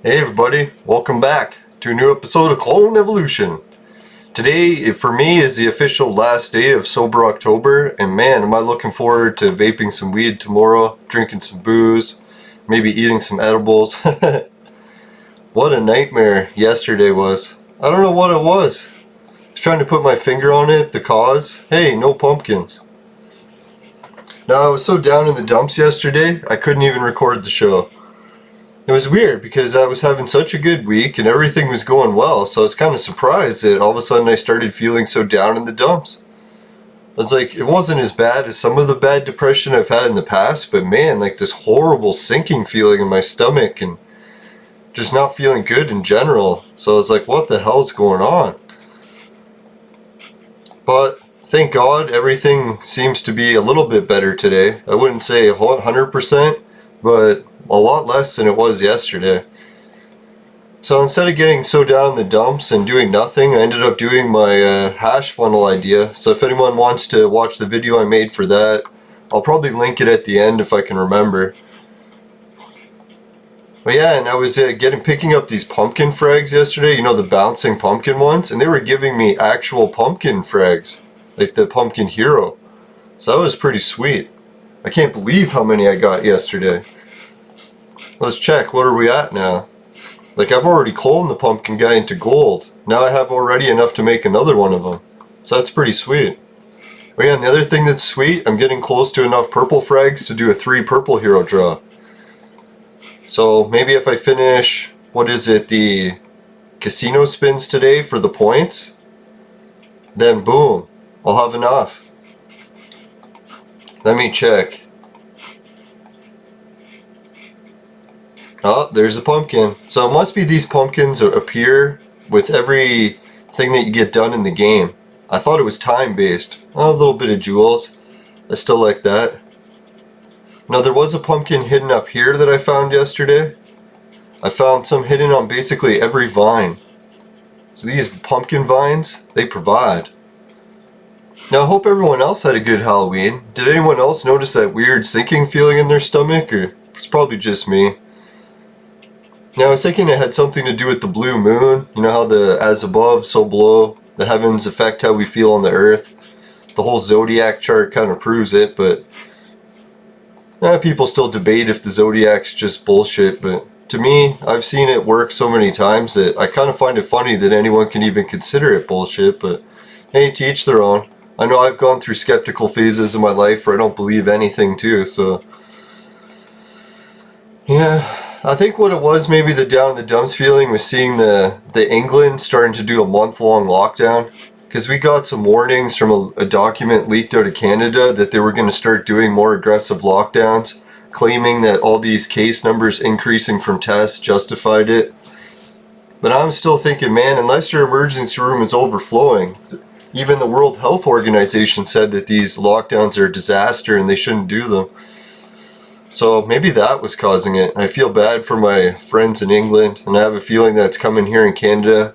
Hey everybody, welcome back to a new episode of Clone Evolution. Today, for me, is the official last day of Sober October, and man, am I looking forward to vaping some weed tomorrow, drinking some booze, maybe eating some edibles. What a nightmare yesterday was. I don't know what it was. I was trying to put my finger on it, the cause. Hey, no pumpkins. Now, I was so down in the dumps yesterday, I couldn't even record the show. It was weird because I was having such a good week and everything was going well, so I was kind of surprised that all of a sudden I started feeling so down in the dumps. I was like, it wasn't as bad as some of the bad depression I've had in the past, but man, like this horrible sinking feeling in my stomach and just not feeling good in general. So I was like, what the hell's going on? But thank God everything seems to be a little bit better today. I wouldn't say 100%, but a lot less than it was yesterday. So instead of getting so down in the dumps and doing nothing, I ended up doing my hash funnel idea. So if anyone wants to watch the video I made for that, I'll probably link it at the end if I can remember. But yeah, and I was picking up these pumpkin frags yesterday, you know, the bouncing pumpkin ones, and they were giving me actual pumpkin frags, like the pumpkin hero. So that was pretty sweet. I can't believe how many I got yesterday. Let's check, what are we at now? Like, I've already cloned the pumpkin guy into gold. Now I have already enough to make another one of them. So that's pretty sweet. Oh yeah, and the other thing that's sweet, I'm getting close to enough purple frags to do a 3 purple hero draw. So maybe if I finish, the casino spins today for the points, then boom, I'll have enough. Let me check. Oh, there's a pumpkin. So it must be these pumpkins appear with everything that you get done in the game. I thought it was time-based. Oh, a little bit of jewels. I still like that. Now there was a pumpkin hidden up here that I found yesterday. I found some hidden on basically every vine. So these pumpkin vines, they provide. Now I hope everyone else had a good Halloween. Did anyone else notice that weird sinking feeling in their stomach, or it's probably just me? Now I was thinking it had something to do with the blue moon. You know how the as above, so below, the heavens affect how we feel on the earth. The whole zodiac chart kind of proves it, but people still debate if the zodiac's just bullshit, but to me, I've seen it work so many times that I kind of find it funny that anyone can even consider it bullshit, but hey, to each their own. I know I've gone through skeptical phases in my life where I don't believe anything too, so yeah. I think what it was, maybe the down in the dumps feeling, was seeing the England starting to do a month-long lockdown. Because we got some warnings from a document leaked out of Canada that they were going to start doing more aggressive lockdowns, claiming that all these case numbers increasing from tests justified it. But I'm still thinking, man, unless your emergency room is overflowing, even the World Health Organization said that these lockdowns are a disaster and they shouldn't do them. So maybe that was causing it. I feel bad for my friends in England, and I have a feeling that it's coming here in Canada.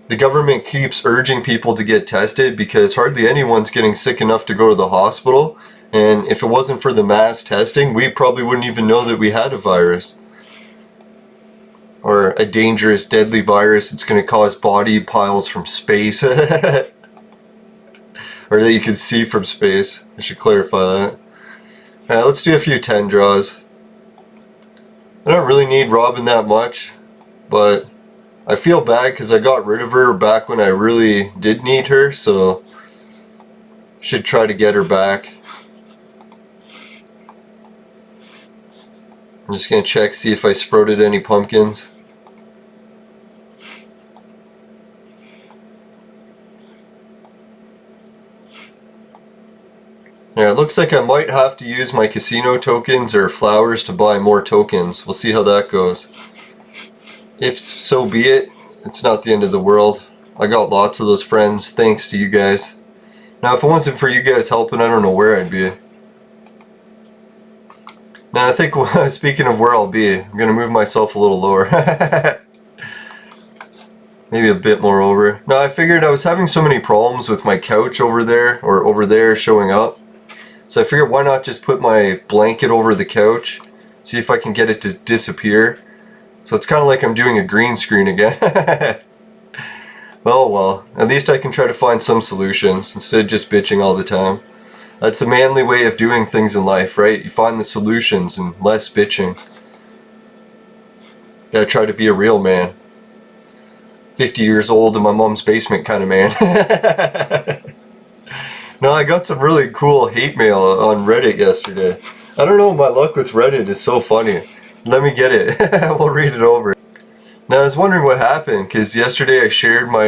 The government keeps urging people to get tested because hardly anyone's getting sick enough to go to the hospital, and if it wasn't for the mass testing, we probably wouldn't even know that we had a virus. Or a dangerous, deadly virus that's going to cause body piles from space. Or that you can see from space. I should clarify that. Alright, let's do a few 10 draws. I don't really need Robin that much, but I feel bad because I got rid of her back when I really did need her, so should try to get her back. I'm just going to check, see if I sprouted any pumpkins. Yeah, it looks like I might have to use my casino tokens or flowers to buy more tokens. We'll see how that goes. If so be it, it's not the end of the world. I got lots of those friends thanks to you guys. Now if it wasn't for you guys helping, I don't know where I'd be. Now I think, speaking of where I'll be, I'm going to move myself a little lower. Maybe a bit more over. Now I figured I was having so many problems with my couch over there, or over there showing up. So I figured why not just put my blanket over the couch, see if I can get it to disappear. So it's kind of like I'm doing a green screen again. Oh well, at least I can try to find some solutions instead of just bitching all the time. That's the manly way of doing things in life, right? You find the solutions and less bitching. Gotta try to be a real man. 50 years old in my mom's basement kind of man. No, I got some really cool hate mail on Reddit yesterday. I don't know, my luck with Reddit is so funny. Let me get it. We'll read it over. Now I was wondering what happened, because yesterday I shared my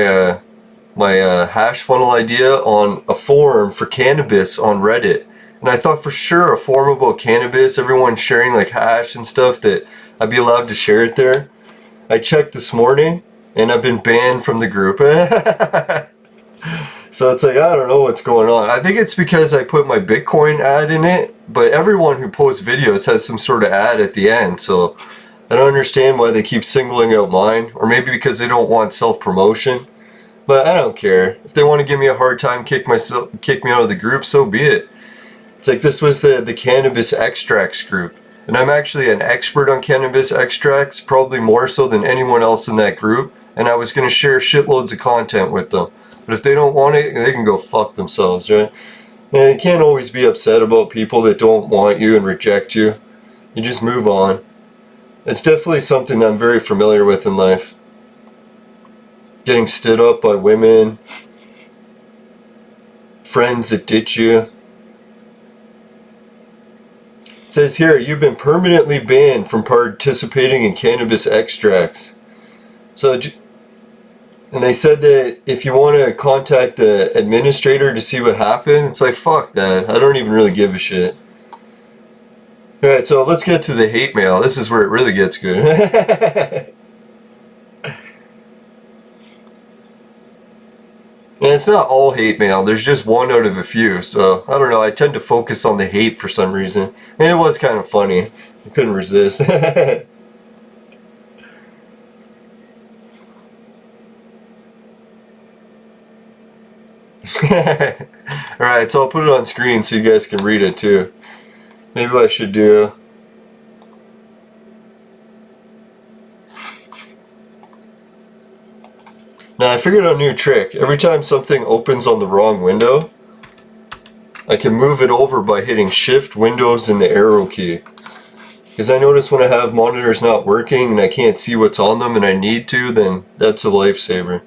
hash funnel idea on a forum for cannabis on Reddit. And I thought for sure a forum about cannabis, everyone sharing like hash and stuff, that I'd be allowed to share it there. I checked this morning and I've been banned from the group. So it's like, I don't know what's going on. I think it's because I put my Bitcoin ad in it, but everyone who posts videos has some sort of ad at the end, so I don't understand why they keep singling out mine, or maybe because they don't want self-promotion. But I don't care. If they want to give me a hard time, kick me out of the group, so be it. It's like this was the cannabis extracts group, and I'm actually an expert on cannabis extracts, probably more so than anyone else in that group, and I was going to share shitloads of content with them. But if they don't want it, they can go fuck themselves, right? And you can't always be upset about people that don't want you and reject you. You just move on. It's definitely something that I'm very familiar with in life. Getting stood up by women, friends that ditch you. It says here, you've been permanently banned from participating in cannabis extracts. So, and they said that if you want to contact the administrator to see what happened, it's like, fuck that. I don't even really give a shit. Alright, so let's get to the hate mail. This is where it really gets good. And it's not all hate mail. There's just one out of a few. So, I don't know. I tend to focus on the hate for some reason. And it was kind of funny. I couldn't resist. Alright, so I'll put it on screen so you guys can read it too. Maybe what I should do. Now I figured out a new trick. Every time something opens on the wrong window, I can move it over by hitting Shift, Windows, and the arrow key. Because I notice when I have monitors not working and I can't see what's on them and I need to, then that's a lifesaver.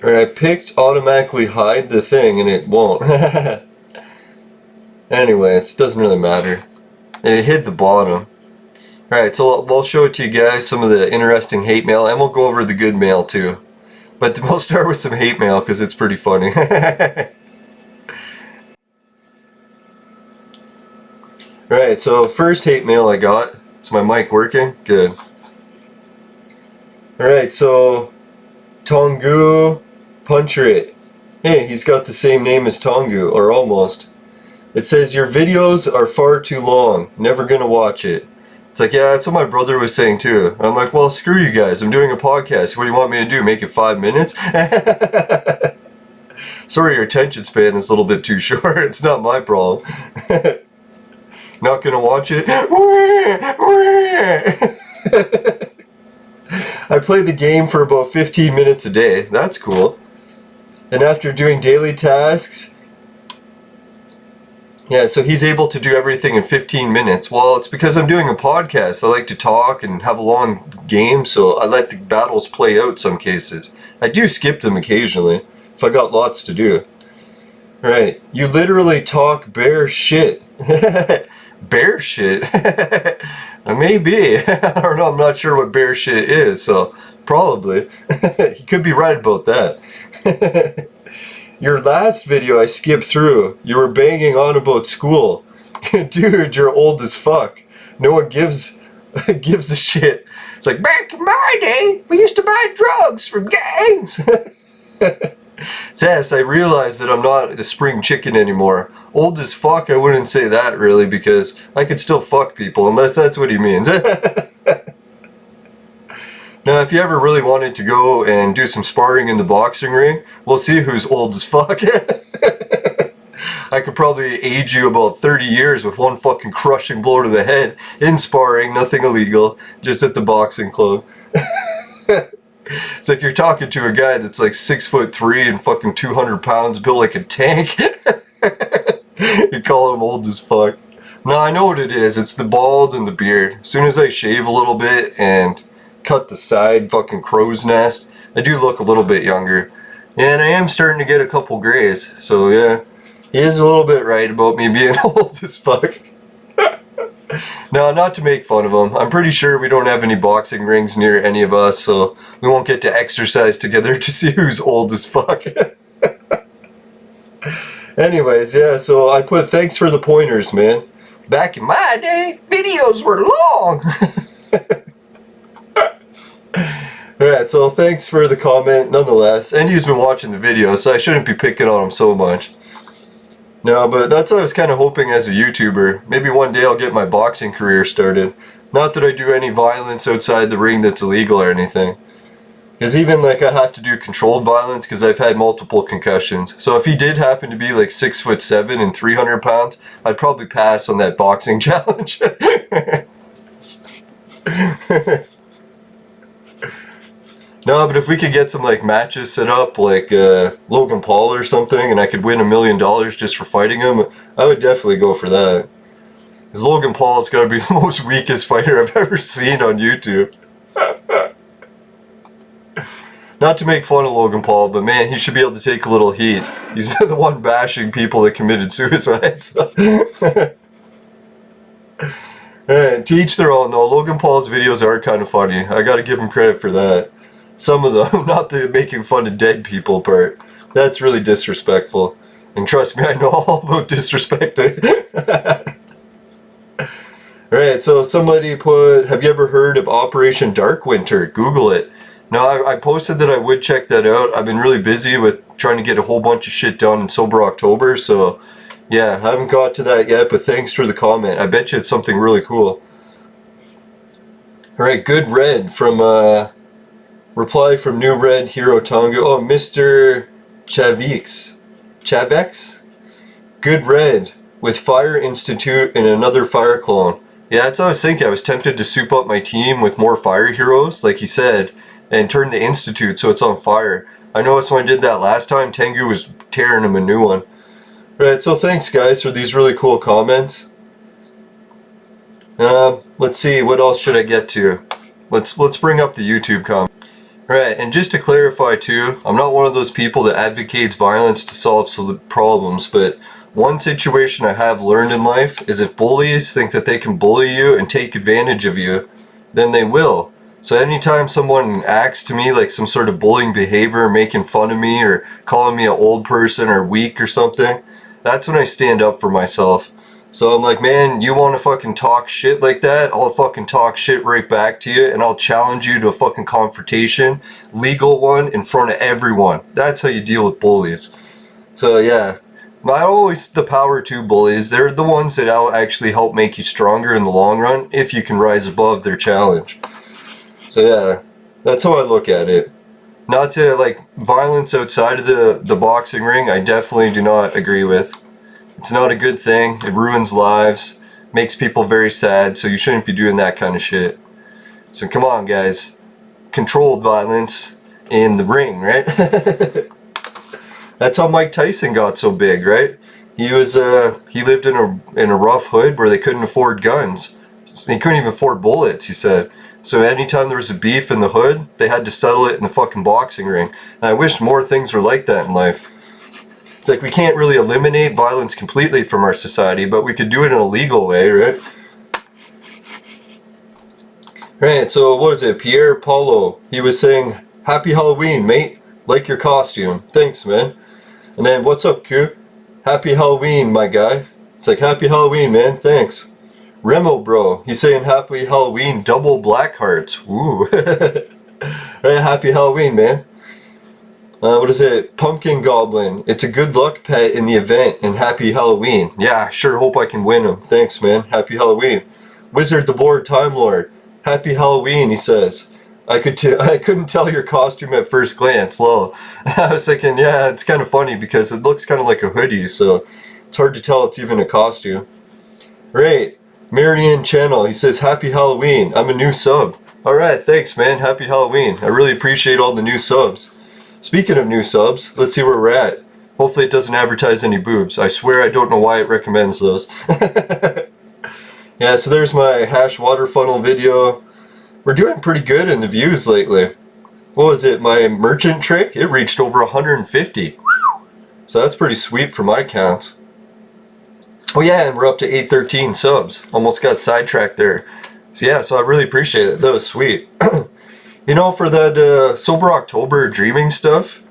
Alright, I picked automatically hide the thing and it won't. Anyways, it doesn't really matter. And it hid the bottom. Alright, so we'll show it to you guys, some of the interesting hate mail, and we'll go over the good mail too. But we'll start with some hate mail because it's pretty funny. Alright, so first hate mail I got. Is my mic working? Good. Alright, so Tongu Puncher It. Hey, he's got the same name as Tongu, or almost. It says, your videos are far too long. Never gonna watch it. It's like, yeah, that's what my brother was saying too. And I'm like, well, screw you guys. I'm doing a podcast. What do you want me to do? Make it 5 minutes? Sorry, your attention span is a little bit too short. It's not my problem. Not gonna watch it? I play the game for about 15 minutes a day. That's cool. And after doing daily tasks, yeah, so he's able to do everything in 15 minutes. Well, it's because I'm doing a podcast. I like to talk and have a long game, so I let the battles play out some cases. I do skip them occasionally, if I got lots to do. Right, you literally talk bear shit. Bear shit? Maybe. I don't know, I'm not sure what bear shit is, so probably. He could be right about that. Your last video I skipped through. You were banging on about school. Dude, you're old as fuck. No one gives a shit. It's like, back in my day, we used to buy drugs from gangs. Yes, I realize that I'm not the spring chicken anymore. Old as fuck, I wouldn't say that really, because I could still fuck people, unless that's what he means. Now, if you ever really wanted to go and do some sparring in the boxing ring, we'll see who's old as fuck. I could probably age you about 30 years with one fucking crushing blow to the head in sparring, nothing illegal, just at the boxing club. It's like you're talking to a guy that's like 6'3" and fucking 200 pounds, built like a tank. You call him old as fuck. No, I know what it is. It's the bald and the beard. As soon as I shave a little bit and cut the side fucking crow's nest, I do look a little bit younger. And I am starting to get a couple grays. So yeah, he is a little bit right about me being old as fuck. No, not to make fun of him. I'm pretty sure we don't have any boxing rings near any of us, so we won't get to exercise together to see who's old as fuck. Anyways, yeah, so I put thanks for the pointers, man. Back in my day, videos were long. Alright, so thanks for the comment nonetheless. And he's been watching the video, so I shouldn't be picking on him so much. No, but that's what I was kind of hoping as a YouTuber. Maybe one day I'll get my boxing career started. Not that I do any violence outside the ring that's illegal or anything. Because even like I have to do controlled violence because I've had multiple concussions. So if he did happen to be like 6'7" and 300 pounds, I'd probably pass on that boxing challenge. No, but if we could get some like matches set up like Logan Paul or something and I could win $1 million just for fighting him, I would definitely go for that. Because Logan Paul's got to be the most weakest fighter I've ever seen on YouTube. Not to make fun of Logan Paul, but man, he should be able to take a little heat. He's the one bashing people that committed suicide. Alright, to each their own though. Logan Paul's videos are kind of funny. I gotta give him credit for that. Some of them, not the making fun of dead people part. That's really disrespectful. And trust me, I know all about disrespecting. Alright, so somebody put, have you ever heard of Operation Dark Winter? Google it. Now, I posted that I would check that out. I've been really busy with trying to get a whole bunch of shit done in Sober October, so yeah, I haven't got to that yet, but thanks for the comment. I bet you it's something really cool. Alright, Good Red from, reply from New Red Hero Tonga. Oh, Mr. Chavex? Good Red with Fire Institute and another Fire Clone. Yeah, that's what I was thinking. I was tempted to soup up my team with more Fire Heroes, like he said, and turn the Institute so it's on fire. I noticed when I did that last time, Tengu was tearing him a new one. Right, so thanks guys for these really cool comments. Let's see, what else should I get to? Let's bring up the YouTube comment. Right, and just to clarify too, I'm not one of those people that advocates violence to solve problems, but one situation I have learned in life is if bullies think that they can bully you and take advantage of you, then they will. So anytime someone acts to me like some sort of bullying behavior, making fun of me or calling me an old person or weak or something, that's when I stand up for myself. So I'm like, man, you want to fucking talk shit like that? I'll fucking talk shit right back to you and I'll challenge you to a fucking confrontation, legal one, in front of everyone. That's how you deal with bullies. So yeah, I always the power to bullies. They're the ones that will actually help make you stronger in the long run if you can rise above their challenge. So yeah, that's how I look at it. Not to like violence outside of the boxing ring, I definitely do not agree with. It's not a good thing. It ruins lives, makes people very sad, so you shouldn't be doing that kind of shit. So come on guys, controlled violence in the ring, right? That's how Mike Tyson got so big, right? He was he lived in a rough hood where they couldn't afford guns. They couldn't even afford bullets, he said. So anytime there was a beef in the hood, they had to settle it in the fucking boxing ring. And I wish more things were like that in life. It's like we can't really eliminate violence completely from our society, but we could do it in a legal way, right? Right, so what is it? Pierre Paulo. He was saying, Happy Halloween, mate. Like your costume. Thanks, man. And then, what's up, Q? Happy Halloween, my guy. It's like, Happy Halloween, man. Thanks. Remo bro, he's saying Happy Halloween, double black hearts. Ooh. Right, Happy Halloween, man. What is it? Pumpkin Goblin. It's a good luck pet in the event, and Happy Halloween. Yeah, sure hope I can win him. Thanks, man. Happy Halloween. Wizard the Board Time Lord. Happy Halloween, he says. I couldn't tell your costume at first glance. Lol. I was thinking, yeah, it's kind of funny because it looks kind of like a hoodie, so it's hard to tell it's even a costume. Right. Marion Channel, he says, Happy Halloween. I'm a new sub. Alright, thanks, man. Happy Halloween. I really appreciate all the new subs. Speaking of new subs, let's see where we're at. Hopefully it doesn't advertise any boobs. I swear I don't know why it recommends those. Yeah, so there's my hash water funnel video. We're doing pretty good in the views lately. What was it? My merchant trick? It reached over 150. So that's pretty sweet for my counts. Oh yeah, and we're up to 813 subs. Almost got sidetracked there. So yeah, so I really appreciate it. That was sweet. You know, for that Sober October dreaming stuff,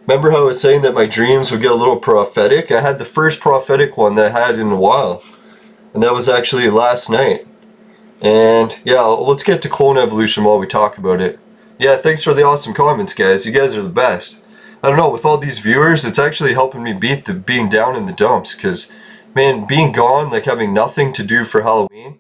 remember how I was saying that my dreams would get a little prophetic? I had the first prophetic one that I had in a while. And that was actually last night. And yeah, let's get to clone evolution while we talk about it. Yeah, thanks for the awesome comments, guys. You guys are the best. I don't know, with all these viewers, it's actually helping me beat the being down in the dumps. Because, man, being gone, like having nothing to do for Halloween.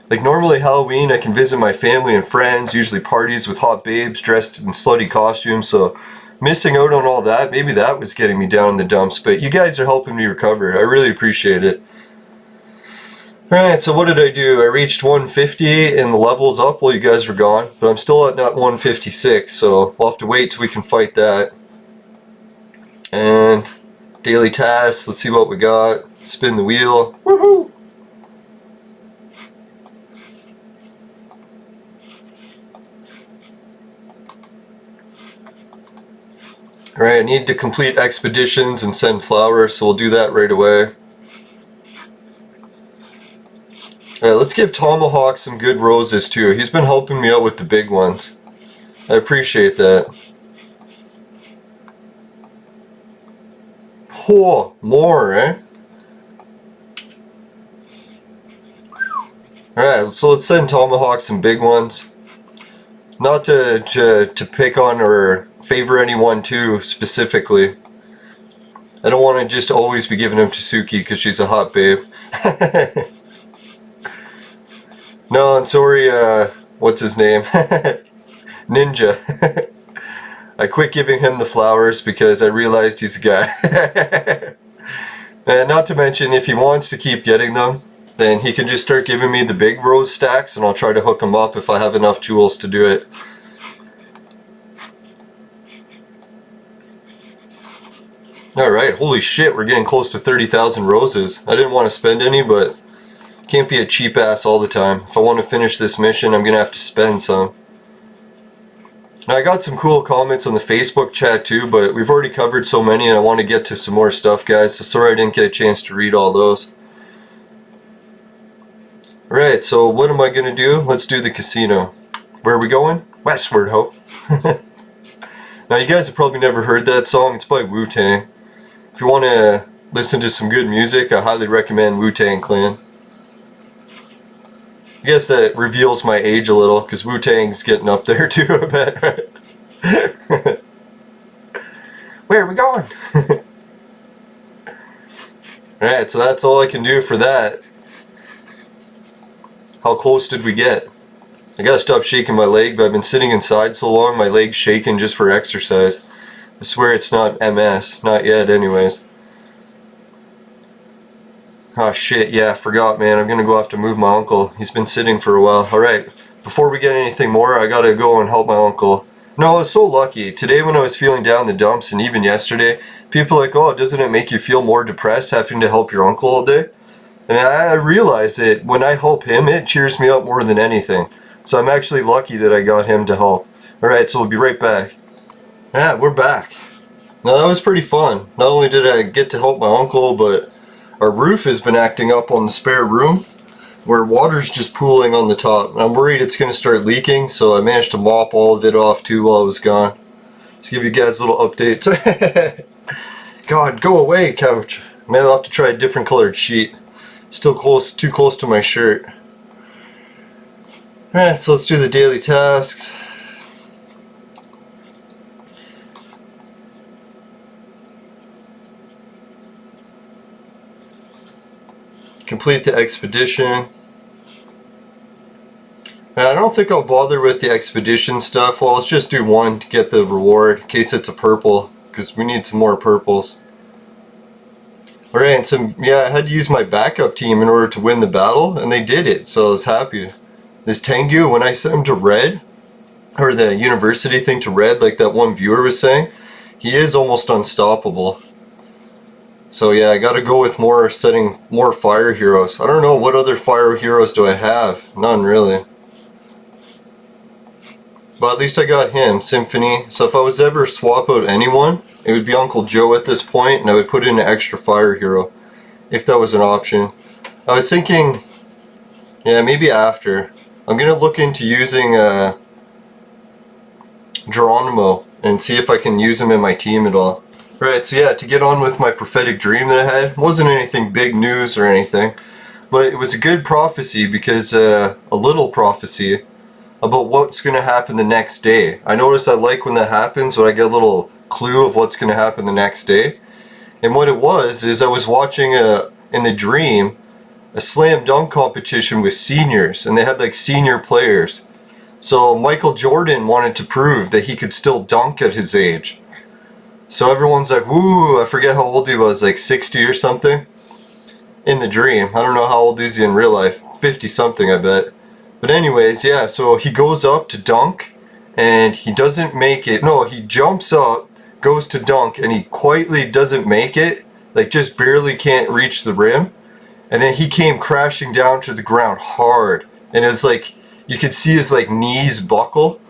Like normally Halloween, I can visit my family and friends, usually parties with hot babes dressed in slutty costumes. So missing out on all that, maybe that was getting me down in the dumps. But you guys are helping me recover. I really appreciate it. Alright, so what did I do? I reached 150 and the level's up while you guys were gone, but I'm still at not 156, so we'll have to wait till we can fight that. And daily tasks, let's see what we got. Spin the wheel. Woohoo! Alright, I need to complete expeditions and send flowers, so we'll do that right away. Alright, let's give Tomahawk some good roses too. He's been helping me out with the big ones. I appreciate that. Oh, more, eh? Alright, so let's send Tomahawk some big ones. Not to pick on or favor anyone too specifically. I don't want to just always be giving them to Suki because she's a hot babe. No, I'm sorry, what's his name? Ninja. I quit giving him the flowers because I realized he's a guy. And not to mention, if he wants to keep getting them, then he can just start giving me the big rose stacks and I'll try to hook him up if I have enough jewels to do it. Alright, holy shit, we're getting close to 30,000 roses. I didn't want to spend any, but can't be a cheap ass all the time. If I want to finish this mission, I'm gonna have to spend some. Now I got some cool comments on the Facebook chat too, but we've already covered so many and I want to get to some more stuff, guys, so sorry I didn't get a chance to read all those. Alright, so what am I gonna do? Let's do the casino. Where are we going? Westward, ho. Now you guys have probably never heard that song. It's by Wu-Tang. If you want to listen to some good music, I highly recommend Wu-Tang Clan. I guess that reveals my age a little, because Wu-Tang's getting up there too, I bet, right? Where are we going? Alright, so that's all I can do for that. How close did we get? I gotta stop shaking my leg, but I've been sitting inside so long, my leg's shaking just for exercise. I swear it's not MS. Not yet, anyways. Oh shit, yeah, forgot, man. I'm gonna go have to move my uncle. He's been sitting for a while. Alright, before we get anything more, I gotta go and help my uncle. No, I was so lucky. Today when I was feeling down the dumps, and even yesterday, people are like, oh, doesn't it make you feel more depressed having to help your uncle all day? And I realized that when I help him, it cheers me up more than anything. So I'm actually lucky that I got him to help. Alright, so we'll be right back. Yeah, we're back. Now that was pretty fun. Not only did I get to help my uncle, but our roof has been acting up on the spare room where water's just pooling on the top. And I'm worried it's going to start leaking, so I managed to mop all of it off too while I was gone. Let's give you guys little updates. God, go away, couch. Maybe I'll have to try a different colored sheet. Still close, too close to my shirt. Alright, so let's do the daily tasks. Complete the expedition. And I don't think I'll bother with the expedition stuff. Well, let's just do one to get the reward in case it's a purple, because we need some more purples. Alright, and so yeah, I had to use my backup team in order to win the battle, and they did it, so I was happy. This Tengu, when I sent him to red, or the university thing to red, like that one viewer was saying, he is almost unstoppable. So yeah, I gotta go with setting more fire heroes. I don't know, what other fire heroes do I have? None really. But at least I got him, Symphony. So if I was ever swap out anyone, it would be Uncle Joe at this point, and I would put in an extra fire hero, if that was an option. I was thinking, yeah, maybe after. I'm gonna look into using Geronimo and see if I can use him in my team at all. Right, so yeah, to get on with my prophetic dream that I had, wasn't anything big news or anything, but it was a good prophecy because a little prophecy about what's going to happen the next day. I notice I like when that happens, when I get a little clue of what's going to happen the next day. And what it was is I was watching in the dream a slam dunk competition with seniors, and they had like senior players. So Michael Jordan wanted to prove that he could still dunk at his age. So everyone's like, woo, I forget how old he was, like 60 or something in the dream. I don't know how old is he in real life, 50 something I bet. But anyways, yeah, so he goes up to dunk and he doesn't make it. No, he jumps up, goes to dunk, and he quietly doesn't make it, like just barely can't reach the rim. And then he came crashing down to the ground hard, and it's like you could see his like knees buckle.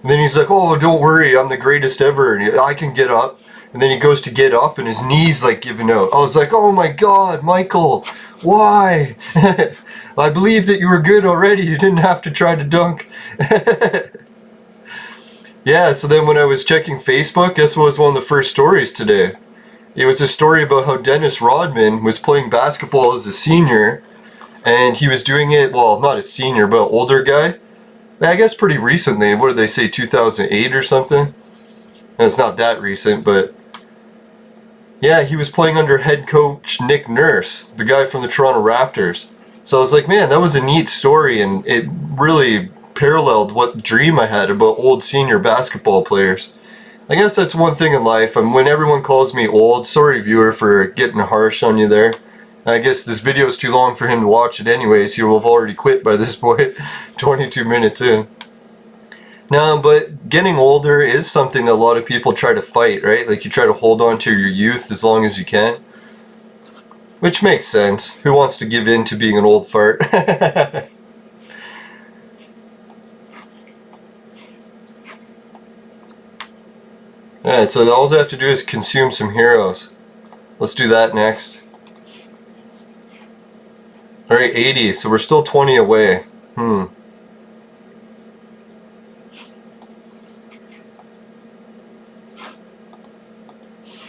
And then he's like, oh, don't worry, I'm the greatest ever, and I can get up. And then he goes to get up, and his knees like giving out. I was like, oh my God, Michael, why? I believe that you were good already. You didn't have to try to dunk. Yeah, so then when I was checking Facebook, guess what was one of the first stories today? It was a story about how Dennis Rodman was playing basketball as a senior, and he was doing it, well, not a senior, but an older guy. I guess pretty recently. What did they say, 2008 or something? And it's not that recent, but yeah, he was playing under head coach Nick Nurse, the guy from the Toronto Raptors. So I was like, man, that was a neat story, and it really paralleled what dream I had about old senior basketball players. I guess that's one thing in life, and when everyone calls me old, sorry viewer for getting harsh on you there. I guess this video is too long for him to watch it anyways. He will have already quit by this point, 22 minutes in. No, but getting older is something that a lot of people try to fight, right? Like you try to hold on to your youth as long as you can. Which makes sense. Who wants to give in to being an old fart? Alright, so all I have to do is consume some heroes. Let's do that next. Alright, 80, so we're still 20 away.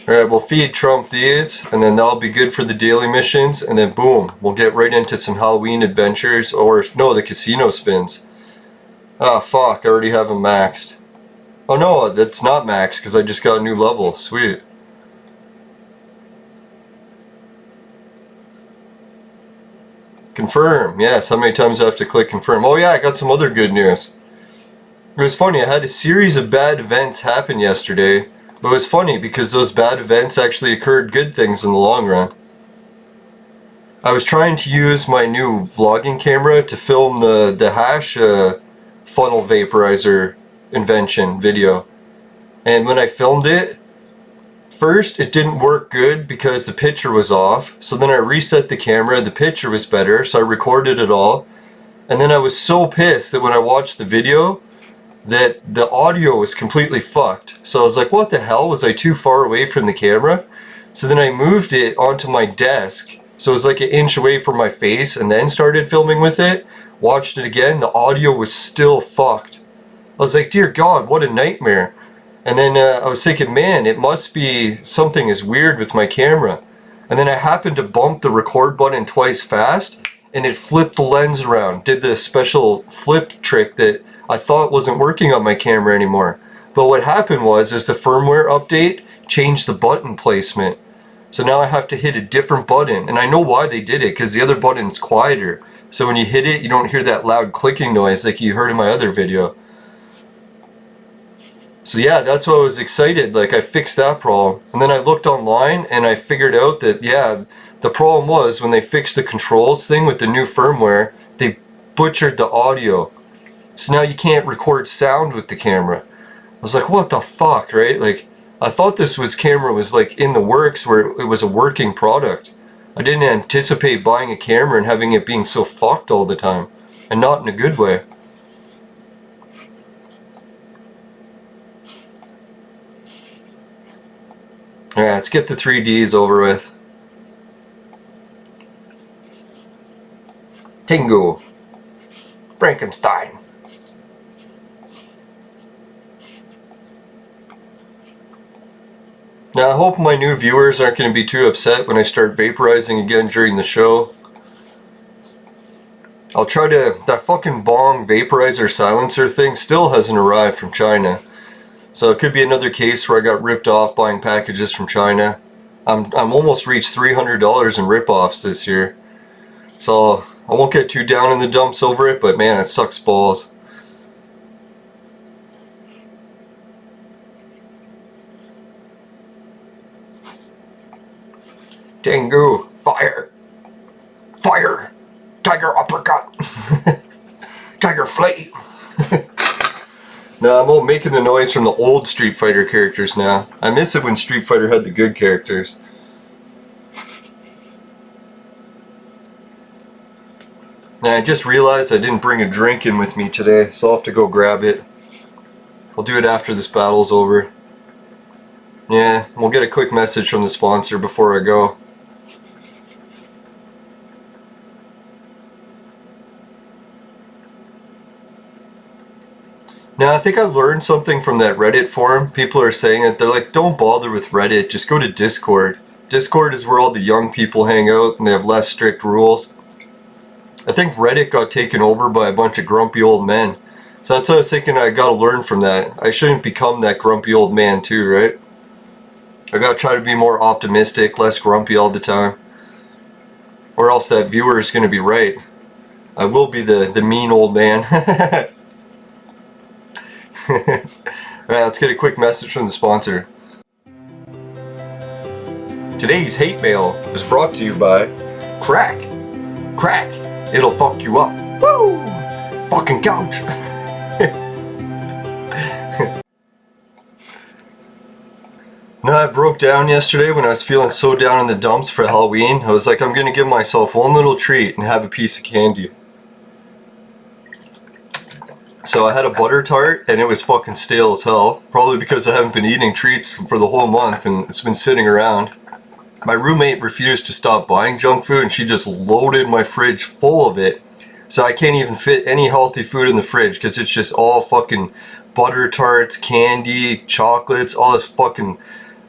Alright, we'll feed Trump these, and then that'll be good for the daily missions, and then boom, we'll get right into some Halloween adventures, or no, the casino spins. Ah, fuck, I already have them maxed. Oh no, that's not maxed, because I just got a new level. Sweet. Confirm, yes, how many times do I have to click confirm? Oh yeah, I got some other good news. It was funny, I had a series of bad events happen yesterday, but it was funny because those bad events actually occurred good things in the long run. I was trying to use my new vlogging camera to film the hash funnel vaporizer invention video. And when I filmed it, first it didn't work good because the picture was off. So then I reset the camera, the picture was better, so I recorded it all. And then I was so pissed that when I watched the video, that the audio was completely fucked. So I was like, what the hell? Was I too far away from the camera? So then I moved it onto my desk, so it was like an inch away from my face, and then started filming with it. Watched it again, the audio was still fucked. I was like, dear God, what a nightmare. And then I was thinking, man, it must be something is weird with my camera. And then I happened to bump the record button twice fast, and it flipped the lens around, did the special flip trick that I thought wasn't working on my camera anymore. But what happened was the firmware update changed the button placement. So now I have to hit a different button, and I know why they did it, because the other button's quieter. So when you hit it, you don't hear that loud clicking noise like you heard in my other video. So yeah, that's why I was excited, like I fixed that problem. And then I looked online and I figured out that, yeah, the problem was when they fixed the controls thing with the new firmware, they butchered the audio. So now you can't record sound with the camera. I was like, what the fuck, right? Like, I thought this camera was like in the works where it was a working product. I didn't anticipate buying a camera and having it being so fucked all the time. And not in a good way. Alright, let's get the 3Ds over with. Tingo. Frankenstein. Now I hope my new viewers aren't going to be too upset when I start vaporizing again during the show. I'll try to... That fucking bong vaporizer silencer thing still hasn't arrived from China. So it could be another case where I got ripped off buying packages from China. I'm almost reached $300 in rip-offs this year. So I won't get too down in the dumps over it, but man, it sucks balls. Dango, fire! Fire! Tiger uppercut! Tiger flame! No, I'm making the noise from the old Street Fighter characters now. I miss it when Street Fighter had the good characters. Now I just realized I didn't bring a drink in with me today, so I'll have to go grab it. I'll do it after this battle's over. Yeah, we'll get a quick message from the sponsor before I go. Now I think I learned something from that Reddit forum. People are saying it, they're like, don't bother with Reddit, just go to Discord. Discord is where all the young people hang out and they have less strict rules. I think Reddit got taken over by a bunch of grumpy old men. So that's what I was thinking, I gotta learn from that. I shouldn't become that grumpy old man too, right? I gotta try to be more optimistic, less grumpy all the time. Or else that viewer is gonna be right. I will be the mean old man. Alright, let's get a quick message from the sponsor. Today's hate mail is brought to you by Crack. Crack, it'll fuck you up. Woo! Fucking couch. Now I broke down yesterday when I was feeling so down in the dumps for Halloween. I was like, I'm gonna give myself one little treat and have a piece of candy. So I had a butter tart and it was fucking stale as hell. Probably because I haven't been eating treats for the whole month and it's been sitting around. My roommate refused to stop buying junk food and she just loaded my fridge full of it. So I can't even fit any healthy food in the fridge because it's just all fucking butter tarts, candy, chocolates, all this fucking...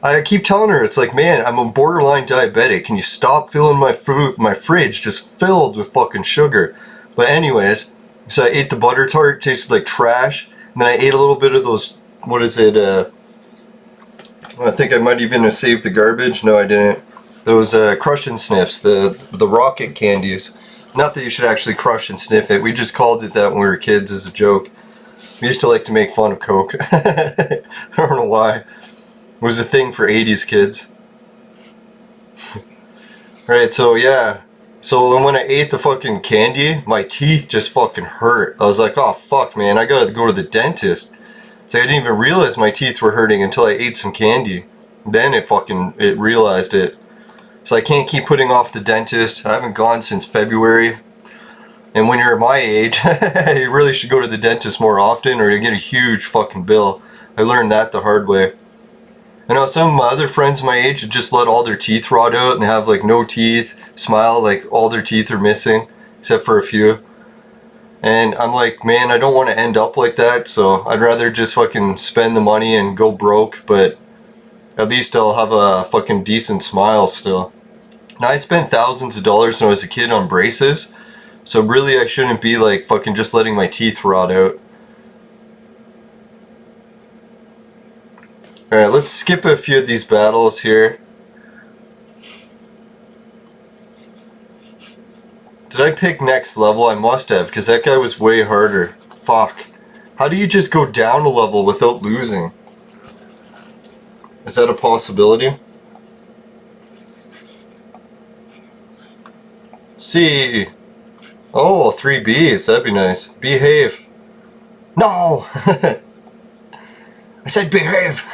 I keep telling her, it's like, man, I'm a borderline diabetic. Can you stop filling my fridge just filled with fucking sugar? But anyways... So I ate the butter tart, tasted like trash, and then I ate a little bit of those, what is it, I think I might even have saved the garbage, no I didn't. Those crush and sniffs, the rocket candies. Not that you should actually crush and sniff it, we just called it that when we were kids as a joke. We used to like to make fun of Coke. I don't know why. It was a thing for 80s kids. Right, so yeah. So when I ate the fucking candy, my teeth just fucking hurt. I was like, oh fuck man, I gotta go to the dentist. So I didn't even realize my teeth were hurting until I ate some candy. Then it realized it. So I can't keep putting off the dentist. I haven't gone since February. And when you're my age, you really should go to the dentist more often or you get a huge fucking bill. I learned that the hard way. I know some of my other friends my age just let all their teeth rot out and have like no teeth, smile like all their teeth are missing, except for a few. And I'm like, man, I don't want to end up like that, so I'd rather just fucking spend the money and go broke, but at least I'll have a fucking decent smile still. Now I spent thousands of dollars when I was a kid on braces, so really I shouldn't be like fucking just letting my teeth rot out. Alright, let's skip a few of these battles here. Did I pick next level? I must have, because that guy was way harder. Fuck. How do you just go down a level without losing? Is that a possibility? C. Oh, 3 Bs. That'd be nice. Behave. No! I said behave!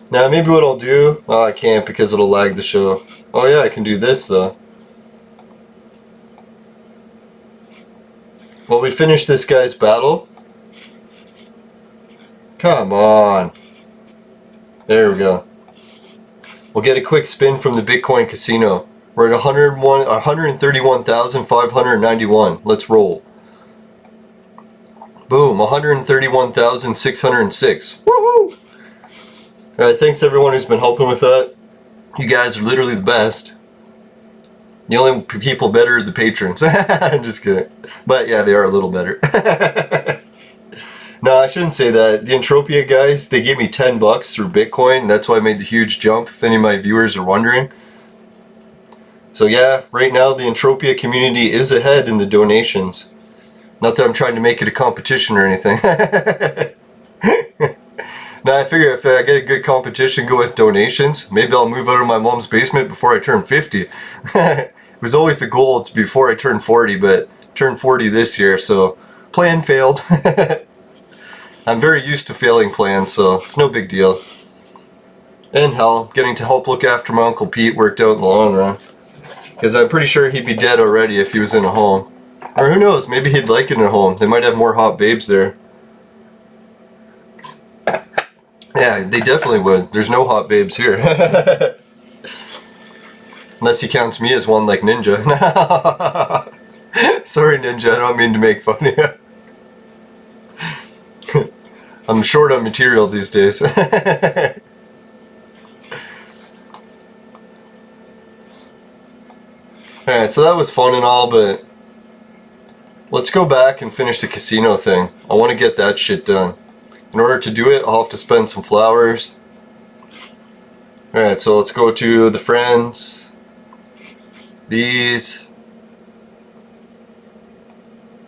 Now maybe what I'll do... Oh, I can't because it'll lag the show. Oh yeah, I can do this though. Well, we finish this guy's battle. Come on. There we go. We'll get a quick spin from the Bitcoin casino. We're at 131,591. Let's roll. Boom, 131,606. Woohoo! Alright, thanks everyone who's been helping with that. You guys are literally the best. The only people better are the patrons. I'm just kidding. But yeah, they are a little better. No, I shouldn't say that. The Entropia guys, they gave me $10 through Bitcoin. That's why I made the huge jump, if any of my viewers are wondering. So yeah, right now the Entropia community is ahead in the donations. Not that I'm trying to make it a competition or anything. Now I figure if I get a good competition go with donations, maybe I'll move out of my mom's basement before I turn 50. It was always the goal before I turn 40, but turned 40 this year, so plan failed. I'm very used to failing plans, so it's no big deal. And hell, getting to help look after my Uncle Pete worked out in the long run. Because I'm pretty sure he'd be dead already if he was in a home. Or who knows, maybe he'd like it in a home. They might have more hot babes there. Yeah, they definitely would. There's no hot babes here. Unless he counts me as one like Ninja. Sorry Ninja, I don't mean to make fun of you. I'm short on material these days. Alright, so that was fun and all, but let's go back and finish the casino thing. I want to get that shit done. In order to do it, I'll have to spend some flowers. Alright, so let's go to the friends. These.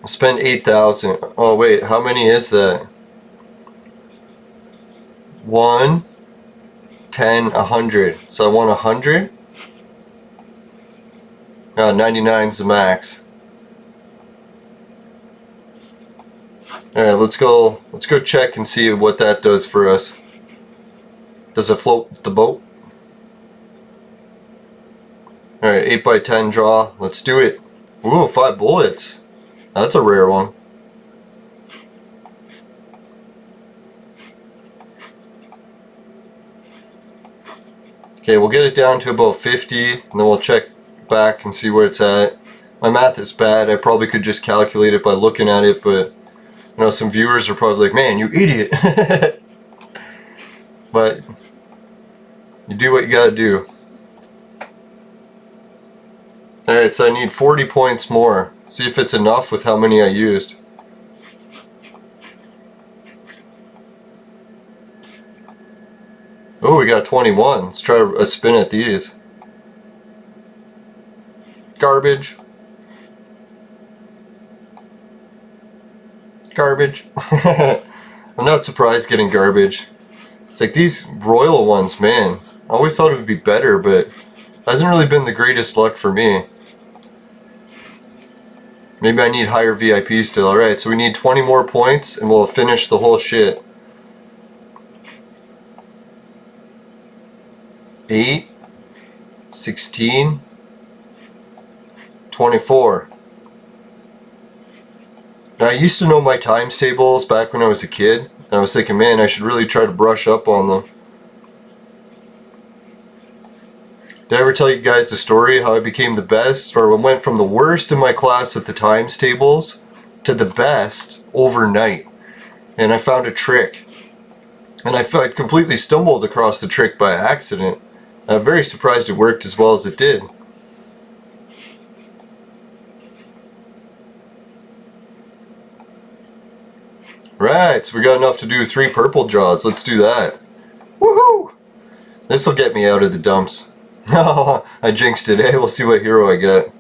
I'll spend 8,000. Oh wait, how many is that? 1, 10, 100. So I want 100. 99's the max. Alright, let's go check and see what that does for us. Does it float the boat? Alright, 8x10 draw. Let's do it. Ooh, 5 bullets. That's a rare one. Okay, we'll get it down to about 50, and then we'll check back and see where it's at. My math is bad. I probably could just calculate it by looking at it, but you know, some viewers are probably like, man, you idiot. But you do what you gotta do. Alright, so I need 40 points more. See if it's enough with how many I used. Oh, we got 21. Let's try a spin at these. Garbage. Garbage. I'm not surprised getting garbage. It's like these royal ones, man. I always thought it would be better, but it hasn't really been the greatest luck for me. Maybe I need higher VIP still. Alright, so we need 20 more points and we'll finish the whole shit. 8, 16, 24. Now I used to know my times tables back when I was a kid, and I was thinking, man, I should really try to brush up on them. Did I ever tell you guys the story how I became the best, or went from the worst in my class at the times tables to the best overnight? And I found a trick. And I completely stumbled across the trick by accident. I'm very surprised it worked as well as it did. Right, so we got enough to do 3 purple draws. Let's do that. Woohoo! This'll get me out of the dumps. I jinxed it, eh? We'll see what hero I get.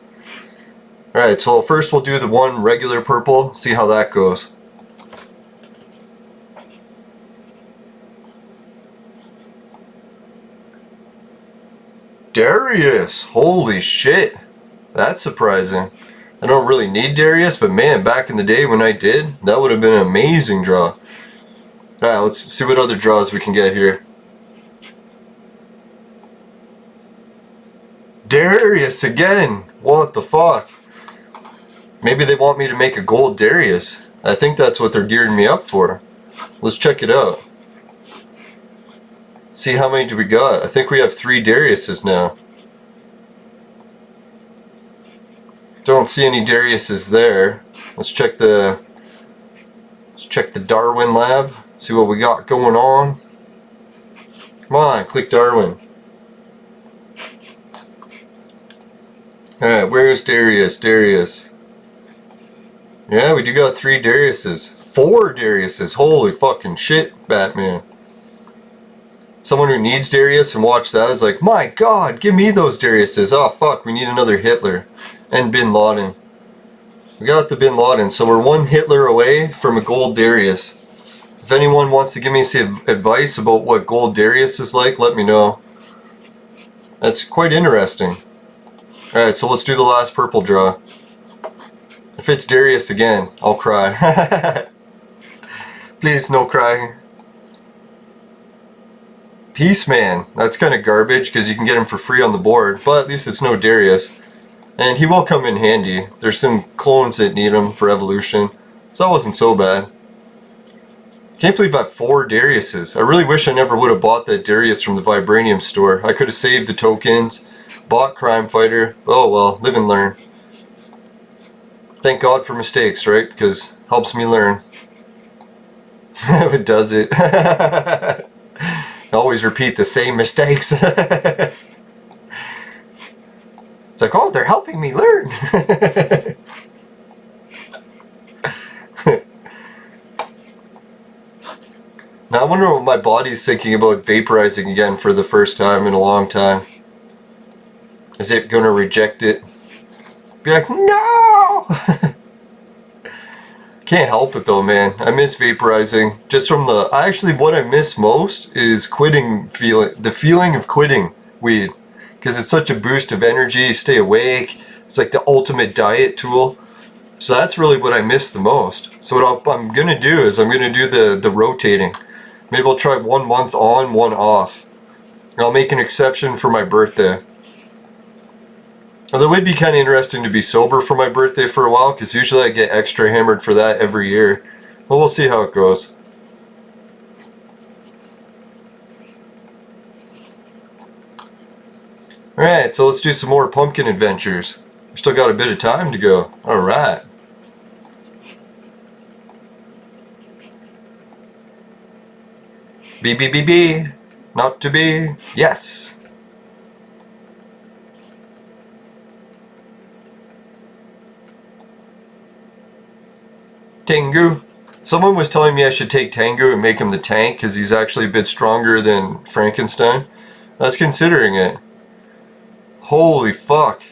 Alright, so first we'll do the one regular purple, see how that goes. Darius! Holy shit! That's surprising. I don't really need Darius, but man, back in the day when I did, that would have been an amazing draw. Alright, let's see what other draws we can get here. Darius again! What the fuck? Maybe they want me to make a gold Darius. I think that's what they're gearing me up for. Let's check it out. See how many do we got? I think we have 3 Dariuses now. Don't see any Dariuses there. Let's check the Darwin lab. See what we got going on. Come on, click Darwin. Alright, where's Darius? Darius. Yeah, we do got 3 Dariuses. 4 Dariuses. Holy fucking shit, Batman. Someone who needs Darius and watch that is like, my god, give me those Dariuses. Oh fuck, we need another Hitler. And Bin Laden. We got the Bin Laden, so we're 1 Hitler away from a gold Darius. If anyone wants to give me some advice about what gold Darius is like, let me know. That's quite interesting. Alright, so let's do the last purple draw. If it's Darius again, I'll cry. Please, no crying. Peaceman. That's kind of garbage because you can get him for free on the board, but at least it's no Darius. And he will come in handy. There's some clones that need him for evolution, so that wasn't so bad. Can't believe I have 4 Dariuses. I really wish I never would have bought that Darius from the Vibranium store. I could have saved the tokens, bought Crime Fighter. Oh well, live and learn. Thank God for mistakes, right? Because it helps me learn. It does it. I always repeat the same mistakes. It's like, oh, they're helping me learn. Now I wonder what my body's thinking about vaporizing again for the first time in a long time. Is it gonna reject it? Be like, no! Can't help it though, man. I miss vaporizing. Just from the... Actually, what I miss most is quitting the feeling of quitting weed. Because it's such a boost of energy, stay awake. It's like the ultimate diet tool. So that's really what I miss the most. So what I'm going to do is I'm going to do the rotating. Maybe I'll try 1 month on, 1 off. And I'll make an exception for my birthday. Although it would be kind of interesting to be sober for my birthday for a while, because usually I get extra hammered for that every year. But we'll see how it goes. Alright, so let's do some more pumpkin adventures. We still got a bit of time to go. Alright. B. Not to be. Yes. Tengu. Someone was telling me I should take Tengu and make him the tank because he's actually a bit stronger than Frankenstein. I was considering it. Holy fuck.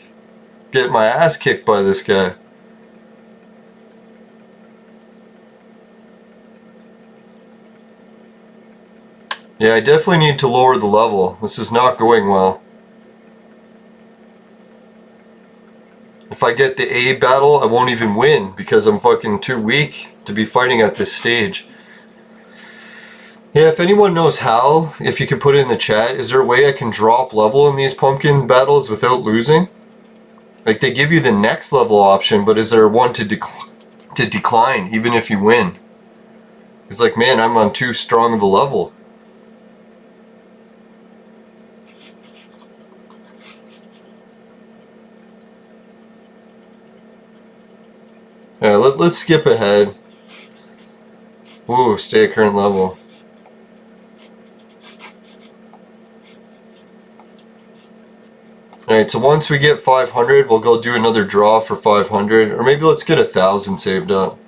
Get my ass kicked by this guy. Yeah, I definitely need to lower the level. This is not going well. If I get the A battle, I won't even win because I'm fucking too weak to be fighting at this stage. Yeah, if anyone knows how, if you could put it in the chat, is there a way I can drop level in these pumpkin battles without losing? Like, they give you the next level option, but is there one to decline even if you win? It's like, man, I'm on too strong of a level. Yeah, let's skip ahead. Ooh, stay at current level. Alright, so once we get 500, we'll go do another draw for 500. Or maybe let's get 1,000 saved up.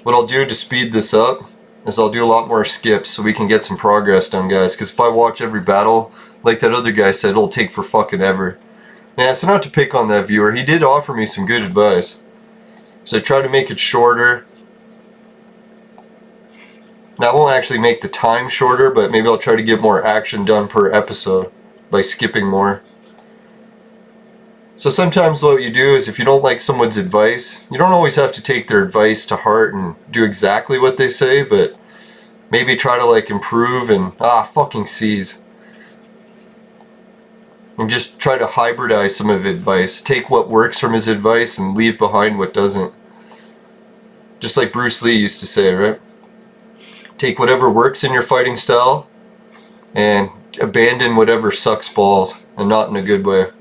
What I'll do to speed this up is I'll do a lot more skips so we can get some progress done, guys. Because if I watch every battle, like that other guy said, it'll take for fucking ever. Yeah, so not to pick on that viewer, he did offer me some good advice. So I try to make it shorter. Now I won't actually make the time shorter, but maybe I'll try to get more action done per episode by skipping more. So sometimes what you do is if you don't like someone's advice, you don't always have to take their advice to heart and do exactly what they say, but maybe try to like improve and fucking seize. And just try to hybridize some of his advice. Take what works from his advice and leave behind what doesn't. Just like Bruce Lee used to say, right? Take whatever works in your fighting style and abandon whatever sucks balls, and not in a good way.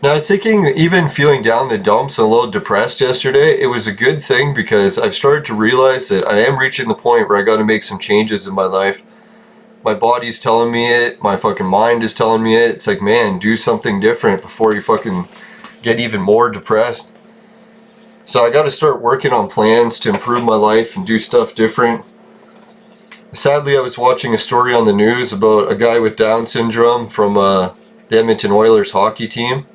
Now I was thinking, even feeling down in the dumps and a little depressed yesterday, it was a good thing because I've started to realize that I am reaching the point where I got to make some changes in my life. My body's telling me it, my fucking mind is telling me it. It's like, man, do something different before you fucking get even more depressed. So I got to start working on plans to improve my life and do stuff different. Sadly, I was watching a story on the news about a guy with Down syndrome from the Edmonton Oilers hockey team.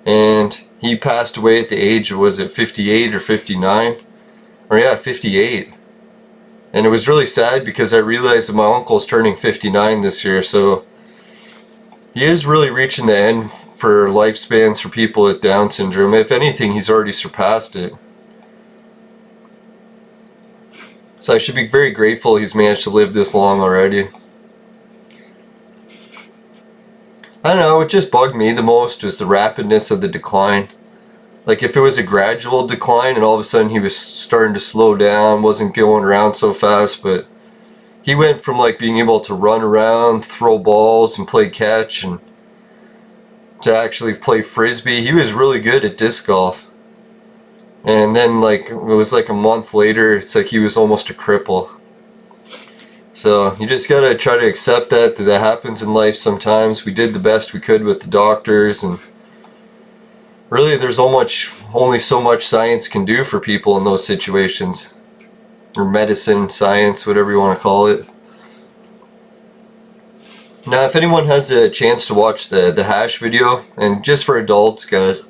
And he passed away at the age of, was it 58 or 59? Or yeah, 58. And it was really sad because I realized that my uncle's turning 59 this year, so he is really reaching the end for lifespans for people with Down syndrome. If anything, he's already surpassed it. So I should be very grateful he's managed to live this long already. I don't know, what just bugged me the most was the rapidness of the decline. Like if it was a gradual decline and all of a sudden he was starting to slow down, wasn't going around so fast, but he went from like being able to run around, throw balls and play catch, and to actually play frisbee. He was really good at disc golf. And then like it was like a month later, it's like he was almost a cripple. So you just gotta try to accept that happens in life sometimes. We did the best we could with the doctors, and really there's only so much science can do for people in those situations. Or medicine, science, whatever you want to call it. Now if anyone has a chance to watch the hash video, and just for adults guys,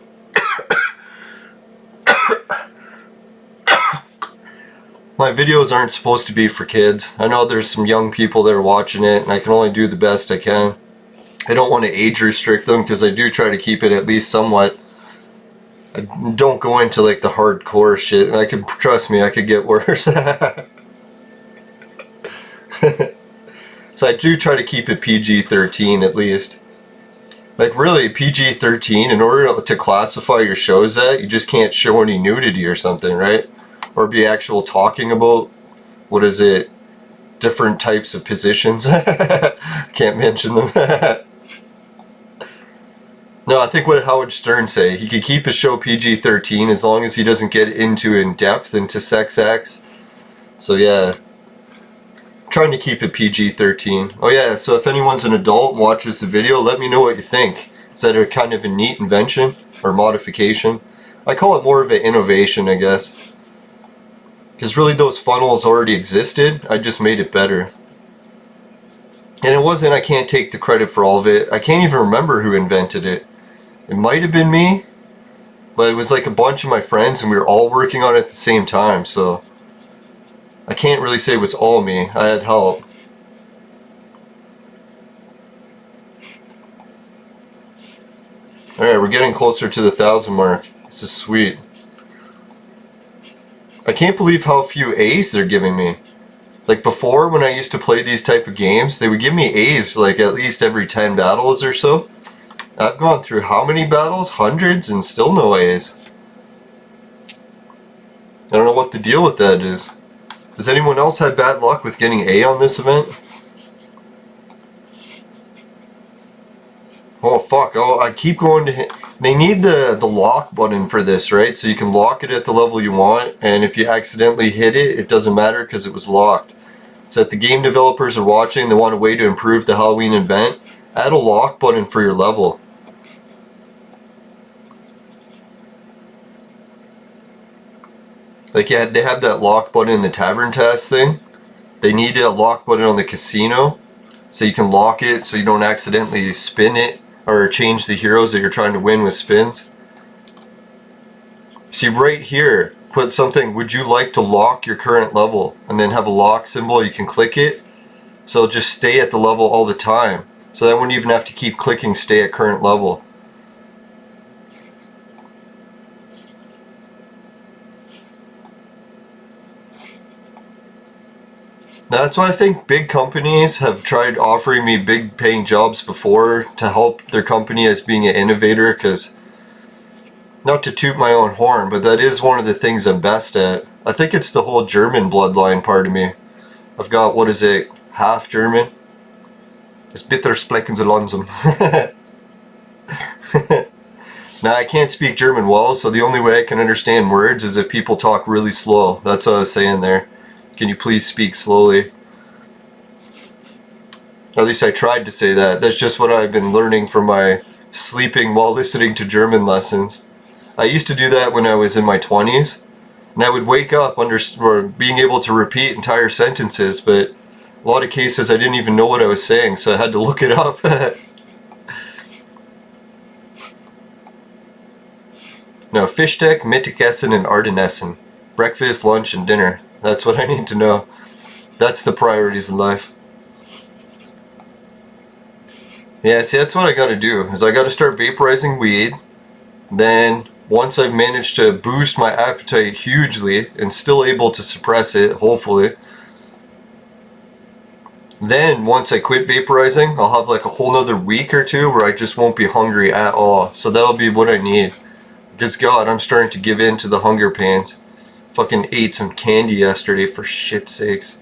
my videos aren't supposed to be for kids. I know there's some young people that are watching it, and I can only do the best I can. I don't want to age restrict them because I do try to keep it at least somewhat. I don't go into like the hardcore shit. Trust me, I could get worse. So I do try to keep it PG-13 at least. Like really, PG-13, in order to classify your shows that, you just can't show any nudity or something, right? Or be actual talking about, what is it, different types of positions. Can't mention them. No, I think what Howard Stern say, he could keep his show PG-13 as long as he doesn't get in depth into sex acts. So yeah, trying to keep it PG-13. Oh yeah, so if anyone's an adult and watches the video, let me know what you think. Is that a kind of a neat invention or modification? I call it more of an innovation, I guess. Because really those funnels already existed, I just made it better. And it wasn't, I can't take the credit for all of it. I can't even remember who invented it. It might have been me, but it was like a bunch of my friends and we were all working on it at the same time, so I can't really say it was all me. I had help. Alright, we're getting closer to the 1,000 mark. This is sweet. I can't believe how few A's they're giving me. Like before, when I used to play these type of games, they would give me A's like at least every 10 battles or so. I've gone through how many battles? Hundreds, and still no A's. I don't know what the deal with that is. Has anyone else had bad luck with getting A on this event? Oh fuck, oh I keep going to hit. They need the lock button for this, right? So you can lock it at the level you want, and if you accidentally hit it, it doesn't matter because it was locked. So if the game developers are watching, they want a way to improve the Halloween event, add a lock button for your level. Like, yeah, they have that lock button in the tavern task thing. They need a lock button on the casino, so you can lock it so you don't accidentally spin it or change the heroes that you're trying to win with spins. See, right here, put something, would you like to lock your current level? And then have a lock symbol, you can click it. So it'll just stay at the level all the time. So that wouldn't even have to keep clicking stay at current level. That's why I think big companies have tried offering me big paying jobs before to help their company as being an innovator, because, not to toot my own horn, but that is one of the things I'm best at. I think it's the whole German bloodline part of me. I've got, what is it, half German? It's bitter sprechen Sie langsam. Now, I can't speak German well, so the only way I can understand words is if people talk really slow. That's what I was saying there. Can you please speak slowly? At least I tried to say that. That's just what I've been learning from my sleeping while listening to German lessons. I used to do that when I was in my 20s. And I would wake up or being able to repeat entire sentences, but a lot of cases I didn't even know what I was saying, so I had to look it up. No, Fischdeck, Mittagessen, and Ardenessen. Breakfast, lunch, and dinner. That's what I need to know. That's the priorities in life. Yeah, see, that's what I gotta do, is I gotta start vaporizing weed. Then, once I've managed to boost my appetite hugely, and still able to suppress it, hopefully, then once I quit vaporizing, I'll have like a whole nother week or two where I just won't be hungry at all. So that'll be what I need. Because God, I'm starting to give in to the hunger pains. Fucking ate some candy yesterday, for shit's sakes.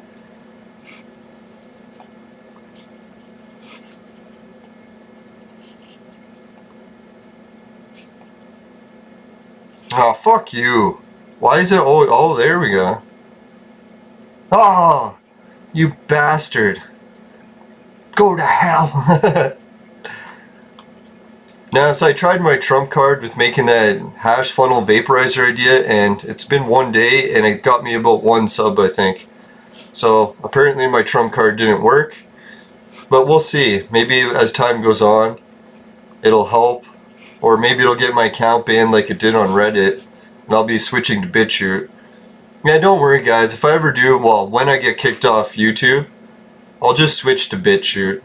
Oh, fuck you. Why is it, oh, there we go. Oh, you bastard. Go to hell. Now, so I tried my trump card with making that hash funnel vaporizer idea, and it's been one day, and it got me about 1 sub, I think. So, apparently my trump card didn't work, but we'll see. Maybe as time goes on, it'll help, or maybe it'll get my account banned like it did on Reddit, and I'll be switching to BitChute. Yeah, don't worry guys, if I ever do, well, when I get kicked off YouTube, I'll just switch to BitChute.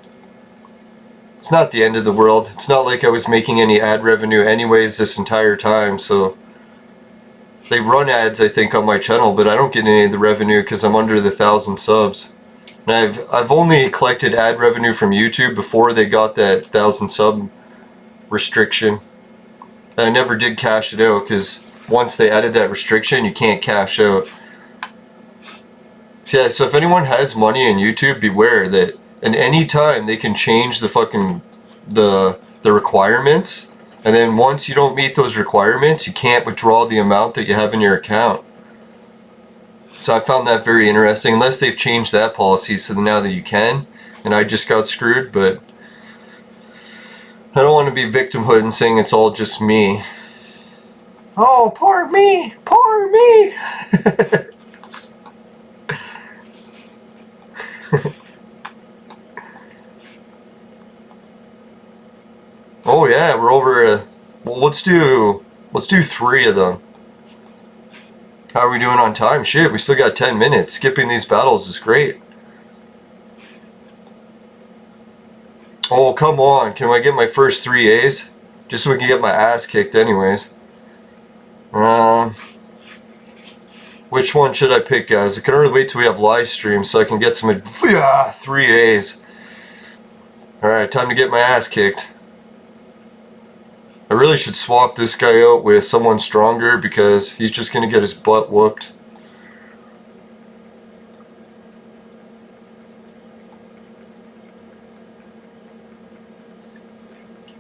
It's not the end of the world. It's not like I was making any ad revenue anyways this entire time, so they run ads I think on my channel, but I don't get any of the revenue because I'm under the 1,000 subs. And I've only collected ad revenue from YouTube before they got that 1,000 sub restriction. And I never did cash it out because once they added that restriction, you can't cash out. So yeah, so if anyone has money in YouTube, beware that at any time they can change the fucking the requirements, and then once you don't meet those requirements, you can't withdraw the amount that you have in your account. So I found that very interesting, unless they've changed that policy so now that you can, and I just got screwed, but I don't want to be victimhood and saying it's all just me. Oh, poor me! Poor me! Oh yeah, we're over. Well, let's do 3 of them. How are we doing on time? Shit, we still got 10 minutes. Skipping these battles is great. Oh, come on. Can I get my first 3 A's? Just so we can get my ass kicked anyways. Which one should I pick, guys? I can only wait till we have live stream so I can get some 3 A's. Alright, time to get my ass kicked. I really should swap this guy out with someone stronger because he's just going to get his butt whooped.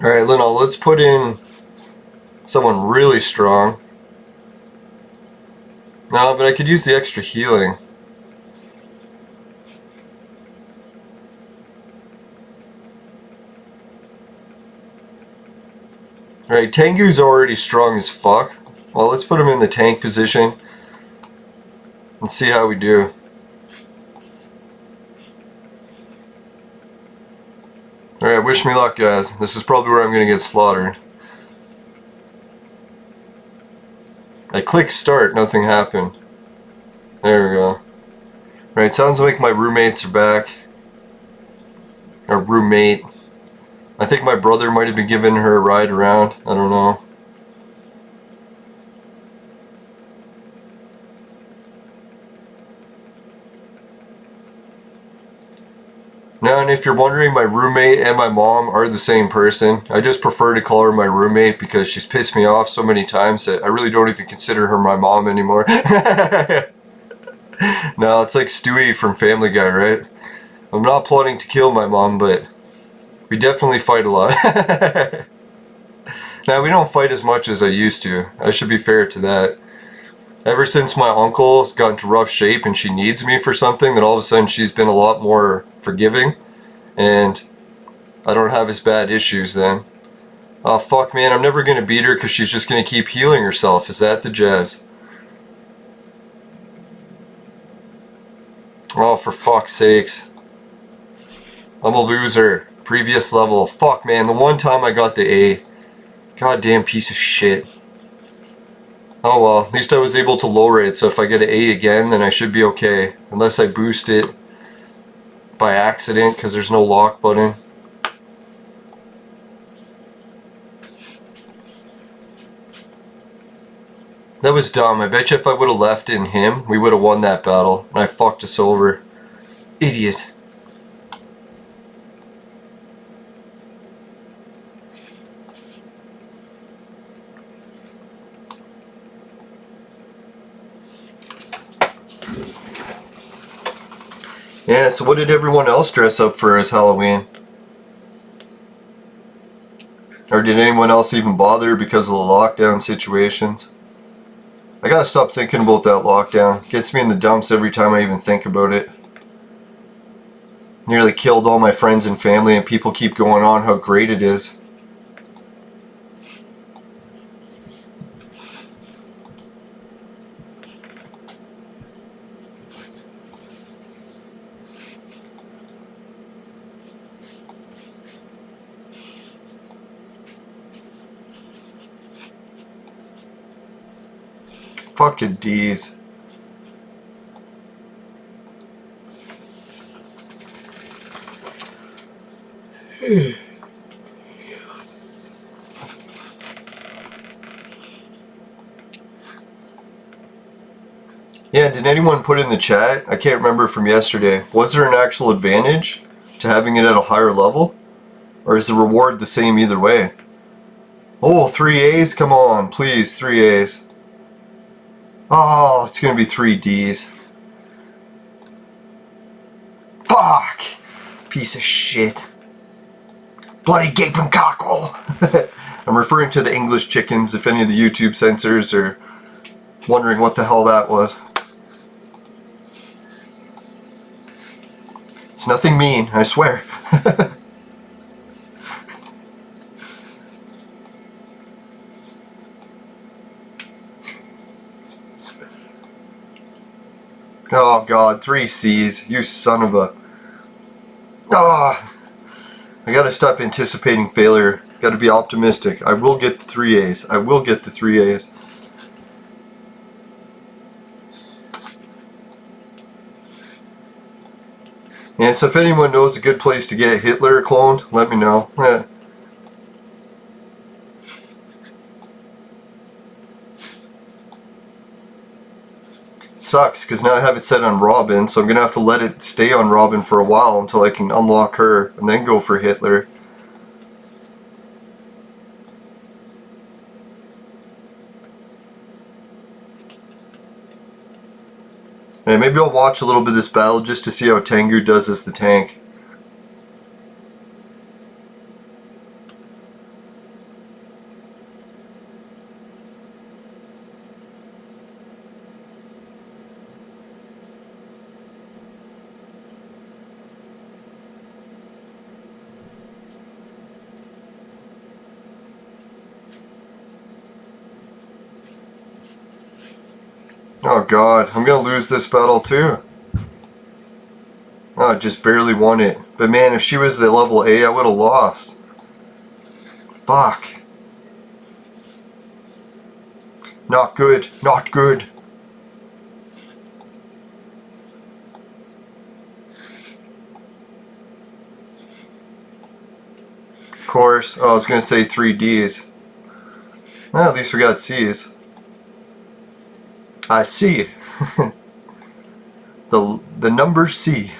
Alright, Lino, let's put in someone really strong. No, but I could use the extra healing. Alright, Tengu's already strong as fuck. Well, let's put him in the tank position. Let's see how we do. Alright, wish me luck, guys. This is probably where I'm going to get slaughtered. I clicked start, nothing happened. There we go. Right, sounds like my roommates are back. Or roommate. I think my brother might have been giving her a ride around. I don't know. Now, and if you're wondering, my roommate and my mom are the same person. I just prefer to call her my roommate because she's pissed me off so many times that I really don't even consider her my mom anymore. No, it's like Stewie from Family Guy, right? I'm not plotting to kill my mom, but we definitely fight a lot. Now, we don't fight as much as I used to. I should be fair to that. Ever since my uncle's got into rough shape and she needs me for something, then all of a sudden she's been a lot more forgiving. And I don't have as bad issues then. Oh, fuck, man, I'm never gonna beat her because she's just gonna keep healing herself. Is that the jazz? Oh, for fuck's sakes. I'm a loser. Previous level. Fuck, man, the one time I got the A. Goddamn piece of shit. Oh well, at least I was able to lower it, so if I get an A again, then I should be okay. Unless I boost it by accident, because there's no lock button. That was dumb. I bet you if I would have left in him, we would have won that battle. And I fucked us over. Idiot. Yeah, so what did everyone else dress up for as Halloween? Or did anyone else even bother because of the lockdown situations? I gotta stop thinking about that lockdown. It gets me in the dumps every time I even think about it. Nearly killed all my friends and family, and people keep going on how great it is. Fucking D's. Yeah, did anyone put in the chat? I can't remember from yesterday. Was there an actual advantage to having it at a higher level? Or is the reward the same either way? Oh, 3 A's? Come on, please, 3 A's. Oh, it's gonna be 3 D's. Fuck! Piece of shit. Bloody gaping cockerel! I'm referring to the English chickens, if any of the YouTube censors are wondering what the hell that was. It's nothing mean, I swear. Oh god, 3 C's, you son of a... Ah! I gotta stop anticipating failure. Gotta be optimistic. I will get the 3 A's. I will get the 3 A's. Yeah, so if anyone knows a good place to get Hitler cloned, let me know. It sucks, because now I have it set on Robin, so I'm going to have to let it stay on Robin for a while until I can unlock her, and then go for Hitler. And maybe I'll watch a little bit of this battle just to see how Tengu does as the tank. Oh god, I'm gonna lose this battle too. Oh, I just barely won it. But man, if she was the level A, I would have lost. Fuck. Not good. Not good. Of course. Oh, I was gonna say 3 Ds. Well, at least we got C's. I see. the number C.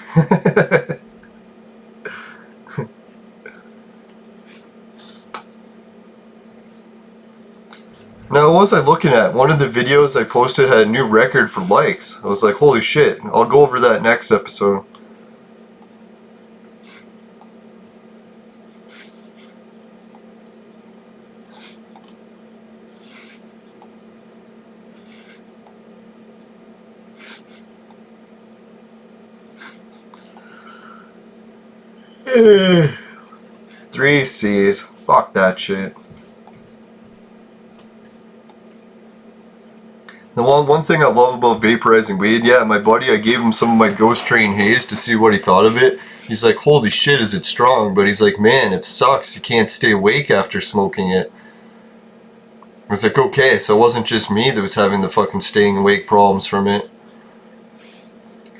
Now, what was I looking at? One of the videos I posted had a new record for likes. I was like, holy shit. I'll go over that next episode. Three C's. Fuck that shit. The one thing I love about vaporizing weed, yeah, my buddy, I gave him some of my Ghost Train Haze to see what he thought of it. He's like, holy shit, is it strong? But he's like, man, it sucks. You can't stay awake after smoking it. I was like, okay, so it wasn't just me that was having the fucking staying awake problems from it.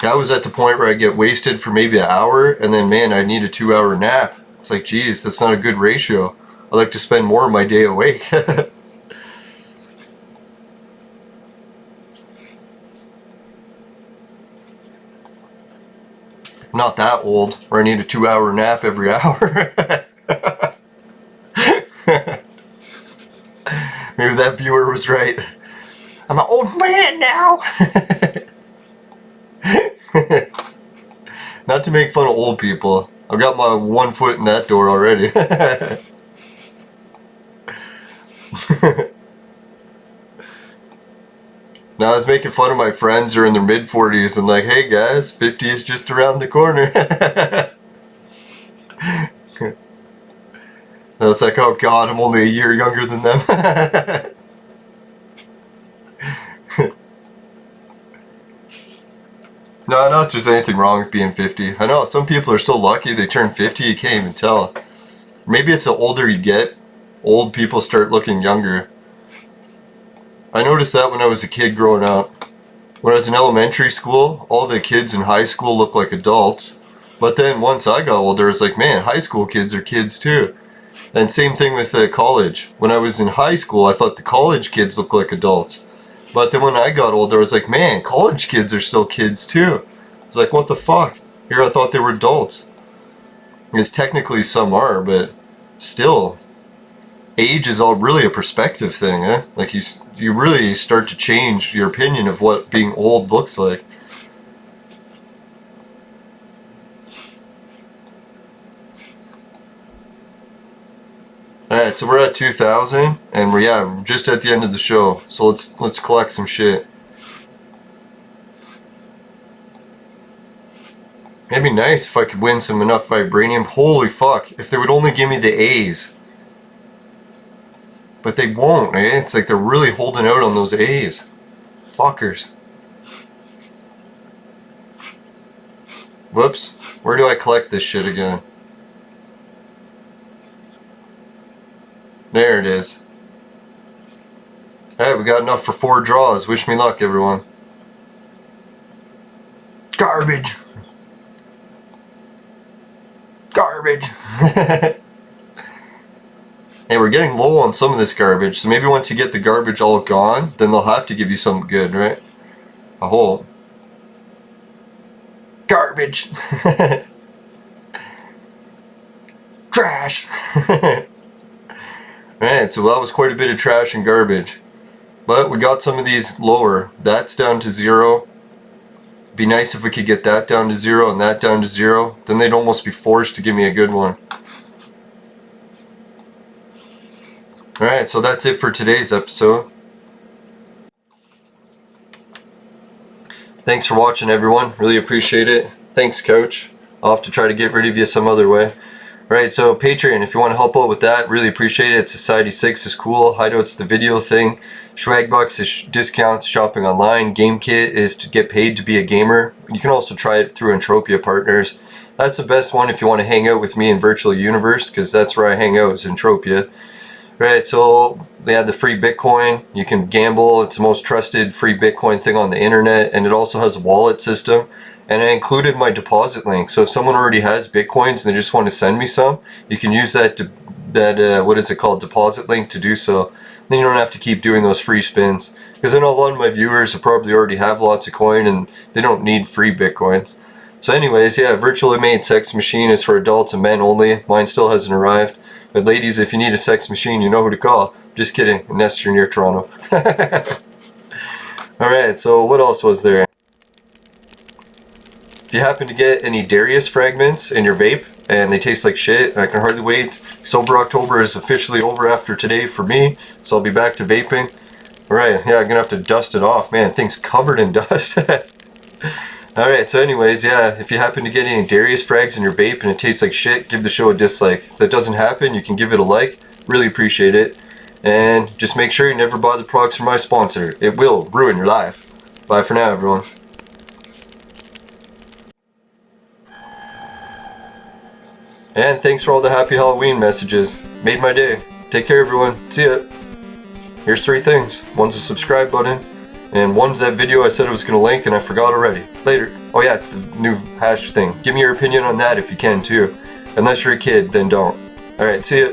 I was at the point where I get wasted for maybe an hour, and then, man, I need a 2-hour nap. It's like, geez, that's not a good ratio. I like to spend more of my day awake. Not that old, where I need a 2-hour nap every hour. Maybe that viewer was right. I'm an old man now. Not to make fun of old people. I've got my 1 foot in that door already. Now I was making fun of my friends who are in their mid-40s and like, hey guys, 50 is just around the corner. I was like, oh god, I'm only a year younger than them. No, not that there's anything wrong with being 50. I know, some people are so lucky they turn 50 you can't even tell. Maybe it's the older you get, old people start looking younger. I noticed that when I was a kid growing up. When I was in elementary school, all the kids in high school looked like adults. But then once I got older, it's like, man, high school kids are kids too. And same thing with college. When I was in high school, I thought the college kids looked like adults. But then when I got older, I was like, man, college kids are still kids too. I was like, what the fuck? Here I thought they were adults. Because technically some are, but still, age is all really a perspective thing, eh? Like you really start to change your opinion of what being old looks like. Alright, so we're at 2,000, and we're just at the end of the show. So let's collect some shit. It'd be nice if I could win some enough vibranium. Holy fuck, if they would only give me the A's. But they won't, eh? It's like they're really holding out on those A's. Fuckers. Whoops. Where do I collect this shit again? There it is. Alright, we got enough for 4 draws. Wish me luck, everyone. Garbage! Garbage! Hey, we're getting low on some of this garbage, so maybe once you get the garbage all gone, then they'll have to give you something good, right? I hope. Garbage! Trash! Alright, so that was quite a bit of trash and garbage. But we got some of these lower. That's down to 0. Be nice if we could get that down to 0 and that down to 0. Then they'd almost be forced to give me a good one. Alright, so that's it for today's episode. Thanks for watching, everyone. Really appreciate it. Thanks, Coach. I'll have to try to get rid of you some other way. Alright, so Patreon, if you want to help out with that, really appreciate it. Society 6 is cool. Hideout's the video thing. Swagbucks is discounts, shopping online. GameKit is to get paid to be a gamer. You can also try it through Entropia partners. That's the best one if you want to hang out with me in virtual universe, because that's where I hang out, is Entropia. Right, so they have the free Bitcoin. You can gamble. It's the most trusted free Bitcoin thing on the internet, and it also has a wallet system. And I included my deposit link. So if someone already has Bitcoins and they just want to send me some, you can use that what is it called, deposit link to do so. Then you don't have to keep doing those free spins. Because I know a lot of my viewers probably already have lots of coin and they don't need free Bitcoins. So anyways, yeah, virtually made sex machine is for adults and men only. Mine still hasn't arrived. But ladies, if you need a sex machine, you know who to call. Just kidding, unless you're near Toronto. Alright, so what else was there? If you happen to get any Darius fragments in your vape and they taste like shit, I can hardly wait. Sober October is officially over after today for me, so I'll be back to vaping. Alright, yeah, I'm gonna have to dust it off. Man, thing's covered in dust. Alright, so anyways, yeah, if you happen to get any Darius frags in your vape and it tastes like shit, give the show a dislike. If that doesn't happen, you can give it a like. Really appreciate it. And just make sure you never buy the products from my sponsor. It will ruin your life. Bye for now, everyone. And thanks for all the happy Halloween messages. Made my day. Take care, everyone. See ya. Here's 3 things. One's the subscribe button, and one's that video I said I was going to link and I forgot already. Later. Oh yeah, it's the new hash thing. Give me your opinion on that if you can too. Unless you're a kid, then don't. Alright, see ya.